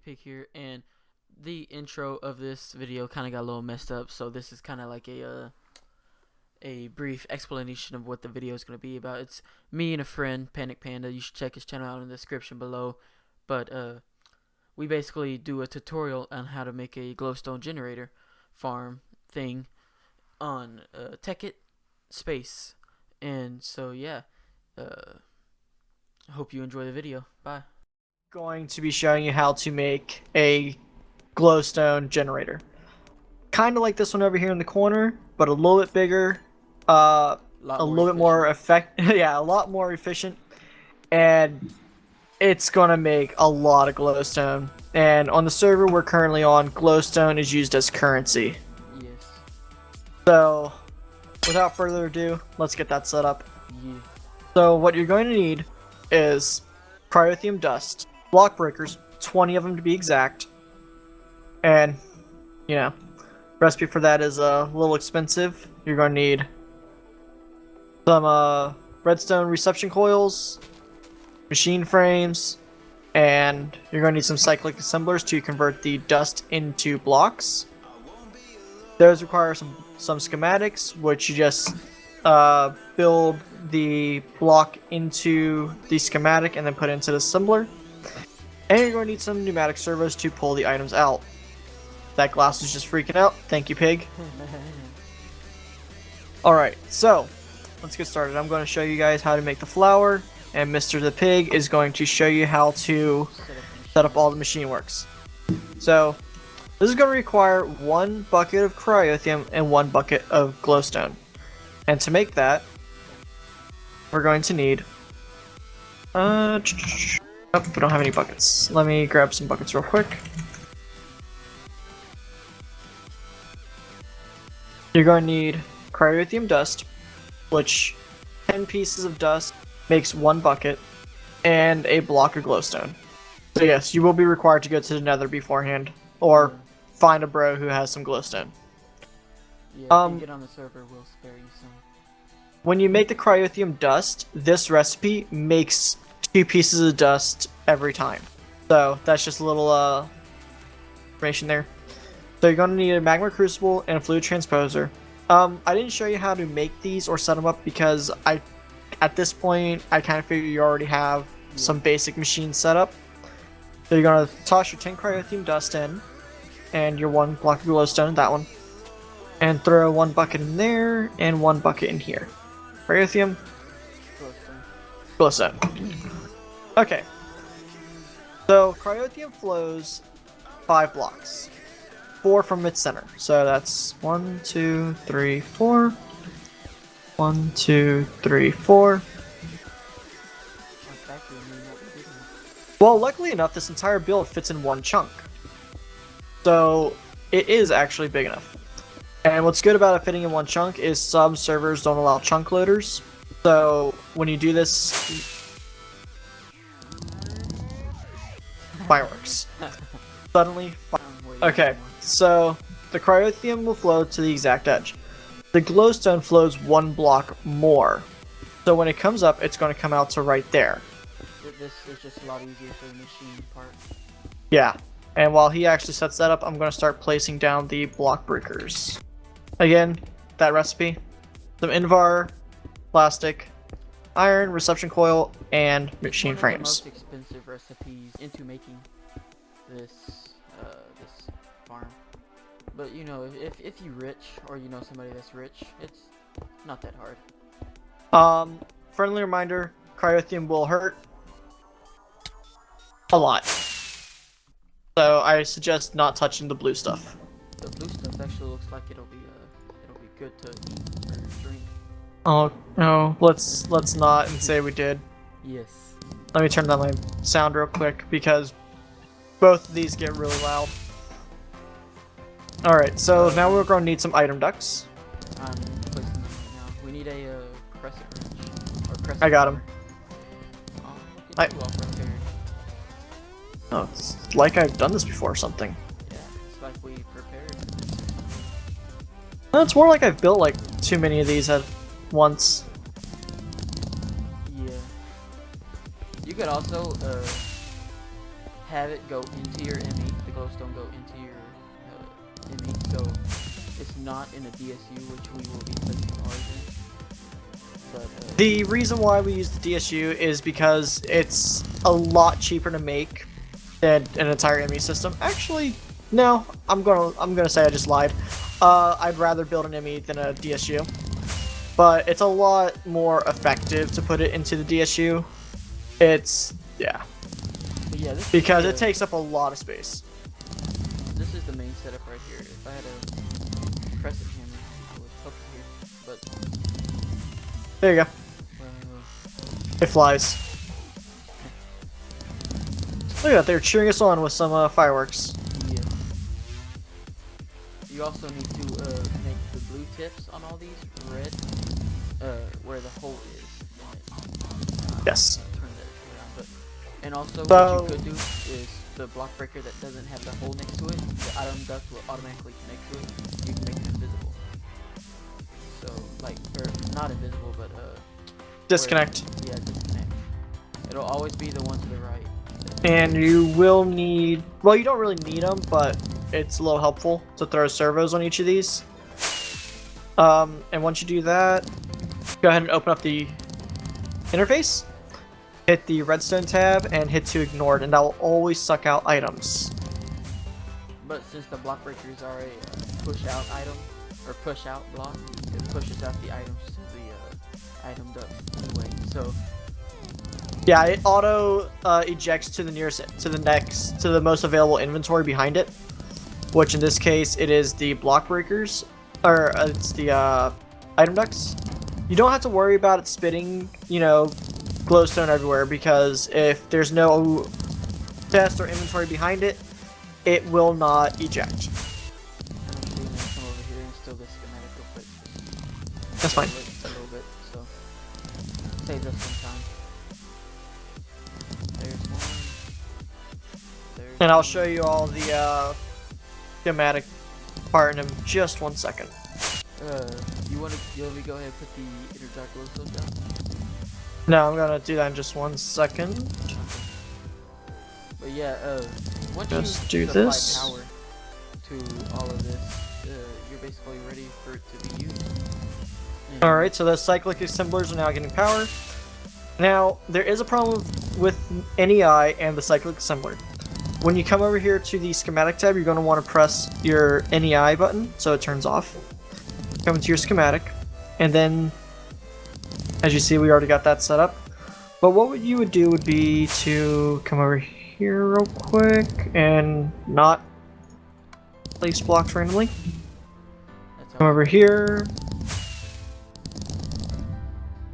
Pig here, and the intro of this video kind of got a little messed up, so this is kind of like a brief explanation of what the video is going to be about. It's me and a friend, Panic Panda. You should check his channel out in the description below. But we basically do a tutorial on how to make a glowstone generator farm thing on Tekkit space. And so yeah, hope you enjoy the video. Bye. Going to be showing you how to make a glowstone generator. Kind of like this one over here in the corner, but a little bit bigger, a little bit more yeah, a lot more efficient, and it's gonna make a lot of glowstone. And on the server we're currently on, glowstone is used as currency. Yes. So, without further ado, let's get that set up. Yeah. So what you're going to need is cryothium dust, block breakers, 20 of them to be exact, and you know, recipe for that is a little expensive. You're going to need some redstone reception coils, machine frames, and you're going to need some cyclic assemblers to convert the dust into blocks. Those require some schematics, which you just build the block into the schematic and then put it into the assembler. And you're going to need some pneumatic servos to pull the items out. That glass is just freaking out. Thank you, pig. Alright, so let's get started. I'm going to show you guys how to make the flour, and Mr. the Pig is going to show you how to set up all the machine works. So this is going to require 1 bucket of cryothium and 1 bucket of glowstone. And to make that, we're going to need oh, we don't have any buckets. Let me grab some buckets real quick. You're going to need cryothium dust, which 10 pieces of dust makes 1 bucket, and a block of glowstone. So yes, you will be required to go to the nether beforehand, or find a bro who has some glowstone. Yeah, if you get on the server, we'll spare you some. When you make the cryothium dust, this recipe makes 2 pieces of dust every time. So that's just a little information there. So you're going to need a magma crucible and a fluid transposer. I didn't show you how to make these or set them up because at this point I kind of figure you already have some basic machines set up. So you're going to toss your 10 cryothium dust in, and your 1 block of glowstone, that one, and throw 1 bucket in there and 1 bucket in here. Cryothium, glowstone. Okay. So cryothium flows 5 blocks, 4 from its center. So that's 1, 2, 3, 4. 1, 2, 3, 4. Well, luckily enough, this entire build fits in 1 chunk. So it is actually big enough. And what's good about it fitting in 1 chunk is some servers don't allow chunk loaders. So when you do this, fireworks. Suddenly, okay, so the cryothium will flow to the exact edge. The glowstone flows 1 block more. So when it comes up, it's going to come out to right there. This is just a lot easier for the machine part. Yeah, and while he actually sets that up, I'm going to start placing down the block breakers. Again, that recipe, some Invar, plastic, iron, reception coil, and machine frames. One of the most expensive recipes into making this this farm. But you know, if you're rich, or you know somebody that's rich, it's not that hard. Friendly reminder, cryothium will hurt a lot. So I suggest not touching the blue stuff. The blue stuff actually looks like it'll be good to eat or drink. Oh no, let's not and say we did. Yes. Let me turn down my sound real quick because both of these get really loud. Alright, so now we're going to need some item ducts. I'm placing them right now. We need a crescent wrench. Or crescent I got him. well prepared. Oh, it's like I've done this before or something. Yeah, it's like we prepared. No, it's more like I've built like too many of these at once. Yeah. You could also have it go into your ME, the glowstone go into your ME, so it's not in a DSU, which we will be placing ours in. But, the reason why we use the DSU is because it's a lot cheaper to make than an entire ME system. Actually, no, I'm gonna say I just lied. I'd rather build an ME than a DSU, but it's a lot more effective to put it into the DSU. It's yeah, because it takes up a lot of space. This is the main setup right here. If I had a crescent hammer, I would hook it here, but there you go. It flies. Look at that, they're cheering us on with some fireworks. Yeah. You also need to make the blue tips on all these red, where the hole is. Yes. Turn that around, but and also So, what you could do is the block breaker that doesn't have the hole next to it, the item duct will automatically connect to it. You can make it invisible. So like, or not invisible, but disconnect. Yeah, disconnect. It'll always be the one to the right. And you will need, well, you don't really need them, but it's a little helpful to throw servos on each of these. And once you do that, go ahead and open up the interface, hit the redstone tab, and hit to ignore it, and that will always suck out items. But since the block breakers are a push out item, or push out block, it pushes out the items to the item duct anyway. So yeah, it auto ejects to the nearest, to the most available inventory behind it, which in this case it is the block breakers, or it's the item ducts. You don't have to worry about it spitting, you know, glowstone everywhere, because if there's no chest or inventory behind it, it will not eject. That's fine. A little bit, so saves us some time. There's one. There's And I'll show you all the schematic part in just 1 second. you let me go ahead and put the inner dark glowstone down? No, I'm gonna do that in just 1 second. But yeah, once Just you do supply this. power to all of this, you're basically ready for it to be used. Alright, so the cyclic assemblers are now getting power. Now, there is a problem with NEI and the cyclic assembler. When you come over here to the schematic tab, you're going to want to press your NEI button so it turns off. Come to your schematic, and then, as you see, we already got that set up. But what you would do would be to come over here real quick and not place blocks randomly. Come over here.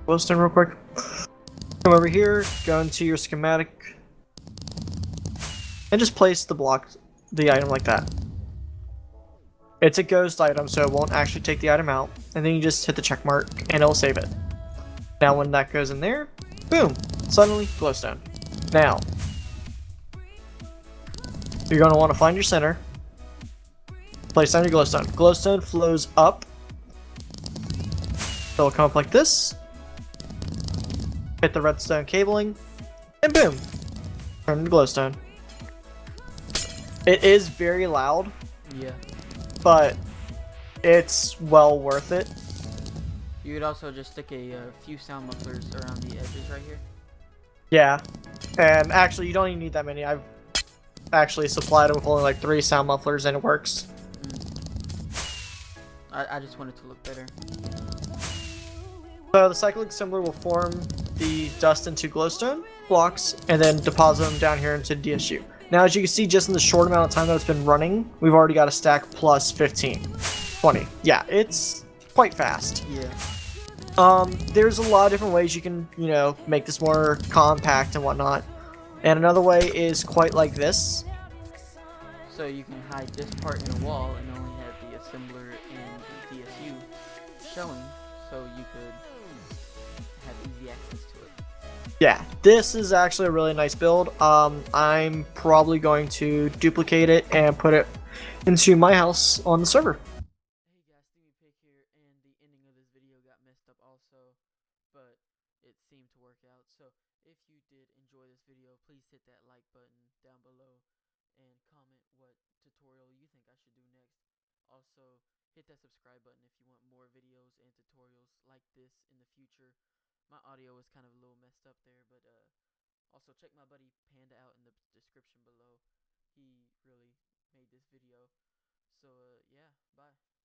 Glowstone real quick. Come over here, go into your schematic, and just place the item like that. It's a ghost item, so it won't actually take the item out, and then you just hit the check mark, and it'll save it. Now when that goes in there, boom, suddenly glowstone. Now, you're going to want to find your center, place down your glowstone. Glowstone flows up, so it'll come up like this. Hit the redstone cabling, and boom, turn to glowstone. It is very loud, Yeah. but it's well worth it. You could also just stick a few sound mufflers around the edges right here. Yeah, and actually you don't even need that many. I've actually supplied it with only like 3 sound mufflers and it works. I just want it to look better. So the cyclic assembler will form the dust into glowstone blocks and then deposit them down here into DSU. Now as you can see, just in the short amount of time that it's been running, we've already got a stack plus 15, 20. Yeah, it's quite fast. Yeah. There's a lot of different ways you can, you know, make this more compact and whatnot. And another way is quite like this. So you can hide this part in a wall and only have the assembler and the DSU showing, so you could have easy access to it. Yeah, this is actually a really nice build. I'm probably going to duplicate it and put it into my house on the server. Hey guys, Steamy here, and the ending of this video got messed up also, but it seemed to work out. So if you did enjoy this video, please hit that like button down below and comment what tutorial you think I should do next. Also, hit that subscribe button if you want more videos and tutorials like this in the future. My audio was kind of a little messed up there, but also check my buddy Panda out in the description below. He really made this video. So yeah, bye.